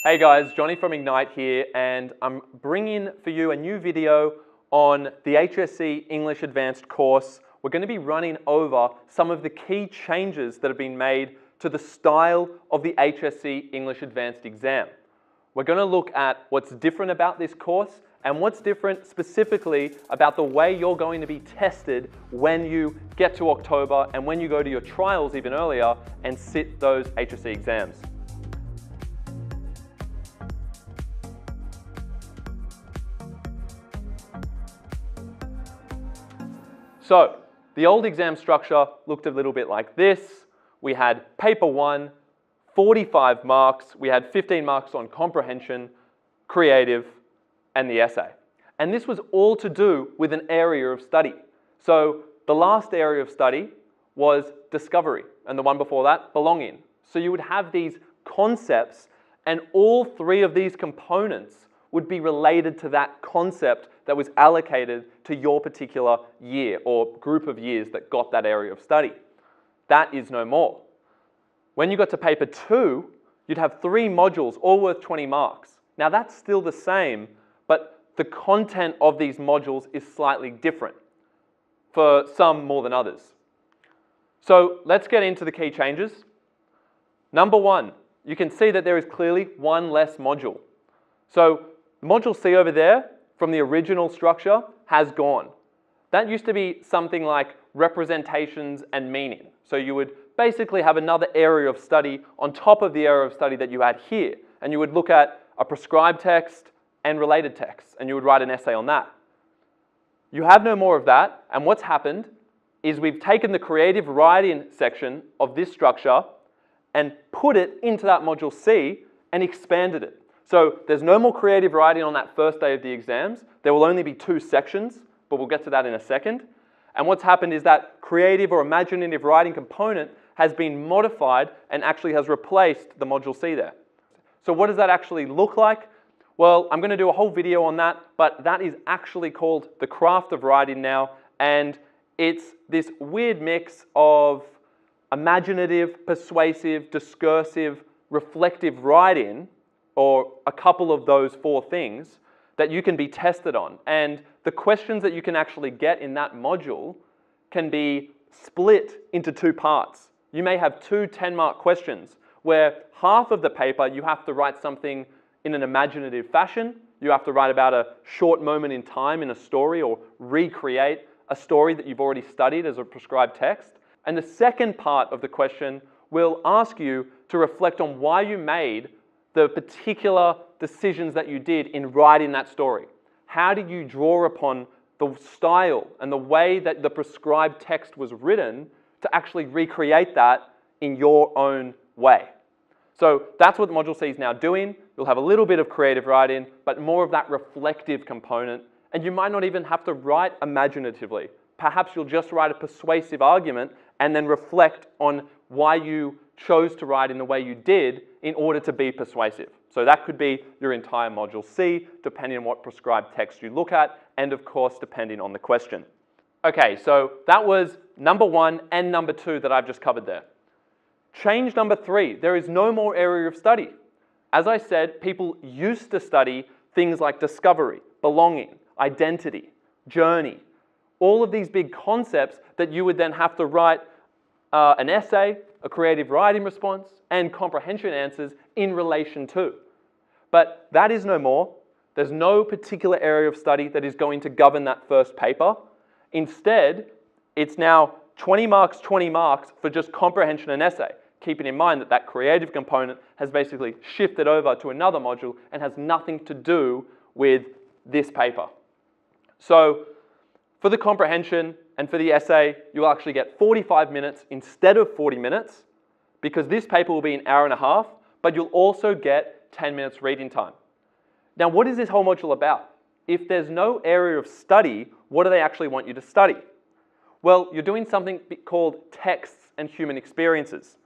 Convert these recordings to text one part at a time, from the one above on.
Hey guys, Johnny from Ignite here, and I'm bringing for you a new video on the HSC English Advanced course. We're going to be running over some of the key changes that have been made to the style of the HSC English Advanced exam. We're going to look at what's different about this course and what's different specifically about the way you're going to be tested when you get to October and when you go to your trials even earlier and sit those HSC exams. So, the old exam structure looked a little bit like this. We had paper 1, 45 marks, we had 15 marks on comprehension, creative, and the essay. And this was all to do with an area of study. So, the last area of study was discovery, and the one before that, belonging. So you would have these concepts, and all three of these components would be related to that concept that was allocated to your particular year or group of years that got that area of study. That is no more. When you got to paper 2, you'd have 3 modules, all worth 20 marks. Now that's still the same, but the content of these modules is slightly different, for some more than others. So let's get into the key changes. Number 1, you can see that there is clearly one less module. So Module C over there, from the original structure, has gone. That used to be something like representations and meaning. So you would basically have another area of study on top of the area of study that you had here. And you would look at a prescribed text and related texts, and you would write an essay on that. You have no more of that, and what's happened is we've taken the creative writing section of this structure and put it into that Module C and expanded it. So there's no more creative writing on that first day of the exams. There will only be 2 sections, but we'll get to that in a second. And what's happened is that creative or imaginative writing component has been modified and actually has replaced the Module C there. So what does that actually look like? Well, I'm going to do a whole video on that, but that is actually called the craft of writing now, and it's this weird mix of imaginative, persuasive, discursive, reflective writing, or a couple of those 4 things that you can be tested on. And the questions that you can actually get in that module can be split into 2 parts. You may have 2 10-mark questions where half of the paper you have to write something in an imaginative fashion. You have to write about a short moment in time in a story or recreate a story that you've already studied as a prescribed text. And the second part of the question will ask you to reflect on why you made the particular decisions that you did in writing that story. How did you draw upon the style and the way that the prescribed text was written to actually recreate that in your own way? So that's what Module C is now doing. You'll have a little bit of creative writing, but more of that reflective component. And you might not even have to write imaginatively. Perhaps you'll just write a persuasive argument and then reflect on why you chose to write in the way you did in order to be persuasive. So that could be your entire Module C, depending on what prescribed text you look at, and of course, depending on the question. Okay, so that was number 1 and number 2 that I've just covered there. Change number 3, there is no more area of study. As I said, people used to study things like discovery, belonging, identity, journey, all of these big concepts that you would then have to write an essay, a creative writing response, and comprehension answers in relation to. But that is no more. There's no particular area of study that is going to govern that first paper. Instead, it's now 20 marks for just comprehension and essay, keeping in mind that that creative component has basically shifted over to another module and has nothing to do with this paper. So for the comprehension and for the essay, you'll actually get 45 minutes instead of 40 minutes, because this paper will be an hour and a half, but you'll also get 10 minutes reading time. Now, what is this whole module about? If there's no area of study, what do they actually want you to study? Well, you're doing something called texts and human experiences.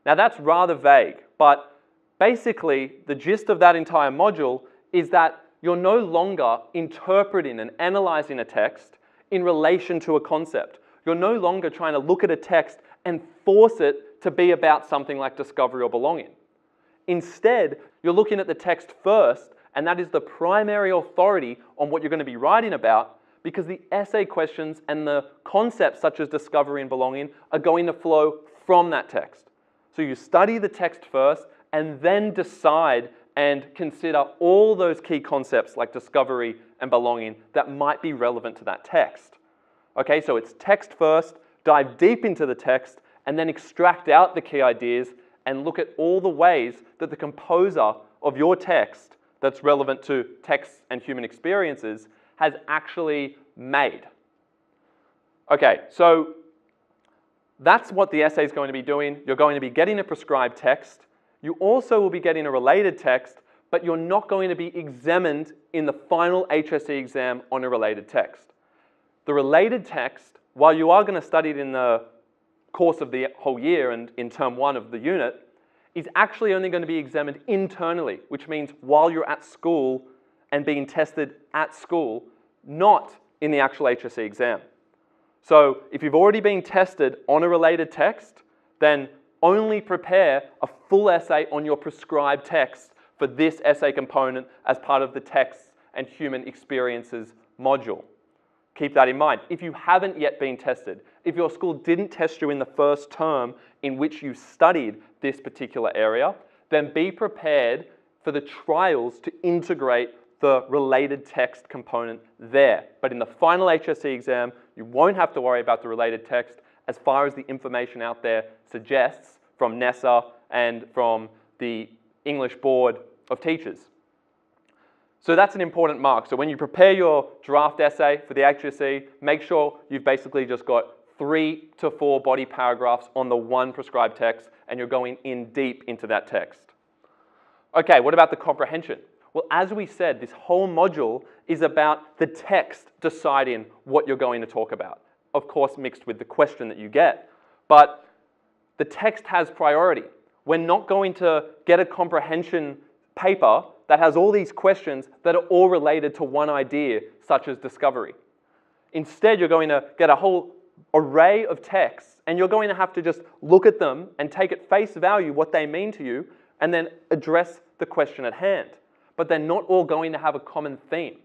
Now, that's rather vague, but basically, the gist of that entire module is that you're no longer interpreting and analyzing a text in relation to a concept. You're no longer trying to look at a text and force it to be about something like discovery or belonging. Instead, you're looking at the text first, and that is the primary authority on what you're going to be writing about, because the essay questions and the concepts such as discovery and belonging are going to flow from that text. So you study the text first and then decide and consider all those key concepts like discovery and belonging that might be relevant to that text. Okay, so it's text first, dive deep into the text, and then extract out the key ideas and look at all the ways that the composer of your text that's relevant to texts and human experiences has actually made. Okay, so that's what the essay is going to be doing. You're going to be getting a prescribed text. You also will be getting a related text, but you're not going to be examined in the final HSC exam on a related text. The related text, while you are going to study it in the course of the whole year and in term 1 of the unit, is actually only going to be examined internally, which means while you're at school and being tested at school, not in the actual HSC exam. So if you've already been tested on a related text, then only prepare a full essay on your prescribed text for this essay component as part of the texts and human experiences module. Keep that in mind. If you haven't yet been tested, if your school didn't test you in the first term in which you studied this particular area, then be prepared for the trials to integrate the related text component there. But in the final HSC exam, you won't have to worry about the related text as far as the information out there suggests from NESA and from the English Board of Teachers. So that's an important mark. So when you prepare your draft essay for the HSC, make sure you've basically just got 3 to 4 body paragraphs on the one prescribed text, and you're going in deep into that text. Okay, what about the comprehension? Well, as we said, this whole module is about the text deciding what you're going to talk about. Of course, mixed with the question that you get. But the text has priority. We're not going to get a comprehension paper that has all these questions that are all related to one idea, such as discovery. Instead, you're going to get a whole array of texts, and you're going to have to just look at them and take at face value what they mean to you, and then address the question at hand. But they're not all going to have a common theme.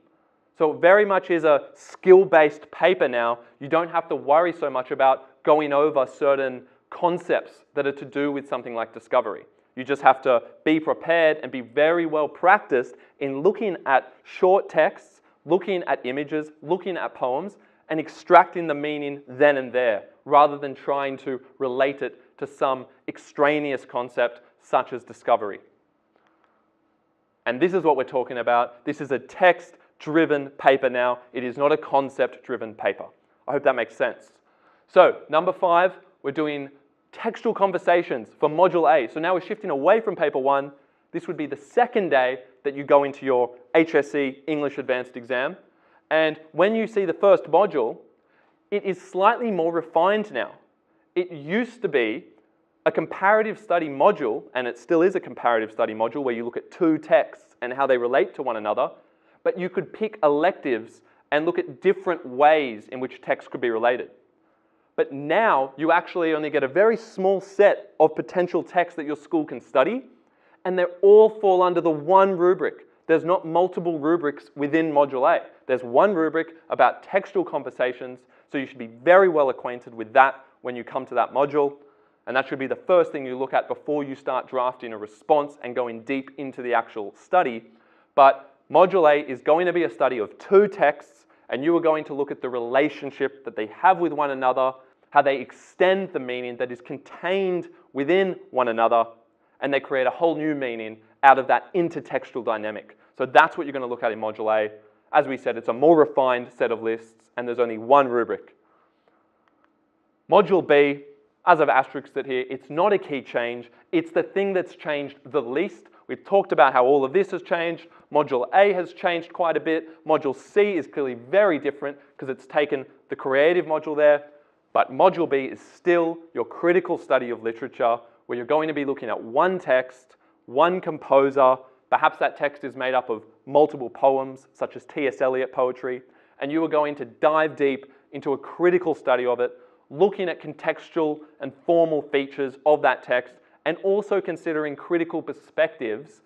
So it very much is a skill-based paper now. You don't have to worry so much about going over certain concepts that are to do with something like discovery. You just have to be prepared and be very well practiced in looking at short texts, looking at images, looking at poems, and extracting the meaning then and there, rather than trying to relate it to some extraneous concept such as discovery. And this is what we're talking about. This is a text-driven paper now. It is not a concept-driven paper. I hope that makes sense. So, number 5, we're doing textual conversations for Module A. So now we're shifting away from Paper 1. This would be the second day that you go into your HSC English Advanced exam. And when you see the first module, it is slightly more refined now. It used to be a comparative study module, and it still is a comparative study module where you look at 2 texts and how they relate to one another, but you could pick electives and look at different ways in which texts could be related. But now you actually only get a very small set of potential texts that your school can study, and they all fall under the one rubric. There's not multiple rubrics within Module A. There's one rubric about textual conversations, so you should be very well acquainted with that when you come to that module. And that should be the first thing you look at before you start drafting a response and going deep into the actual study. But Module A is going to be a study of 2 texts, and you are going to look at the relationship that they have with one another, how they extend the meaning that is contained within one another, and they create a whole new meaning out of that intertextual dynamic. So that's what you're going to look at in Module A. As we said, it's a more refined set of lists, and there's only one rubric. Module B, as I've asterisked it here, it's not a key change. It's the thing that's changed the least. We've talked about how all of this has changed. Module A has changed quite a bit. Module C is clearly very different because it's taken the creative module there. But Module B is still your critical study of literature, where you're going to be looking at one text, one composer. Perhaps that text is made up of multiple poems, such as T.S. Eliot poetry, and you are going to dive deep into a critical study of it, looking at contextual and formal features of that text and also considering critical perspectives,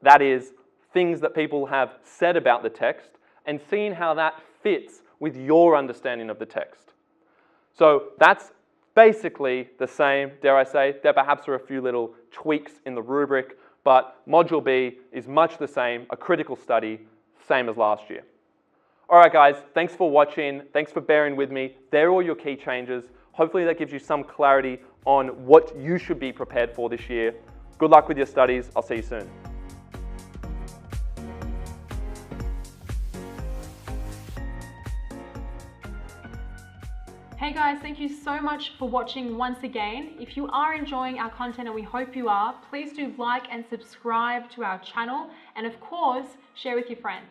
that is, things that people have said about the text, and seeing how that fits with your understanding of the text. So that's basically the same, dare I say. There perhaps are a few little tweaks in the rubric, but Module B is much the same, a critical study, same as last year. All right, guys, thanks for watching. Thanks for bearing with me. There are all your key changes. Hopefully that gives you some clarity on what you should be prepared for this year. Good luck with your studies. I'll see you soon. Hey guys, thank you so much for watching once again. If you are enjoying our content, and we hope you are, please do like and subscribe to our channel, and of course, share with your friends.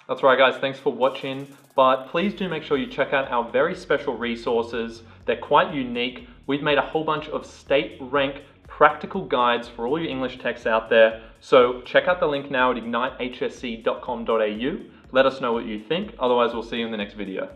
That's right, guys, thanks for watching, but please do make sure you check out our very special resources. They're quite unique. We've made a whole bunch of state rank practical guides for all your English texts out there. So check out the link now at ignitehsc.com.au. Let us know what you think. Otherwise, we'll see you in the next video.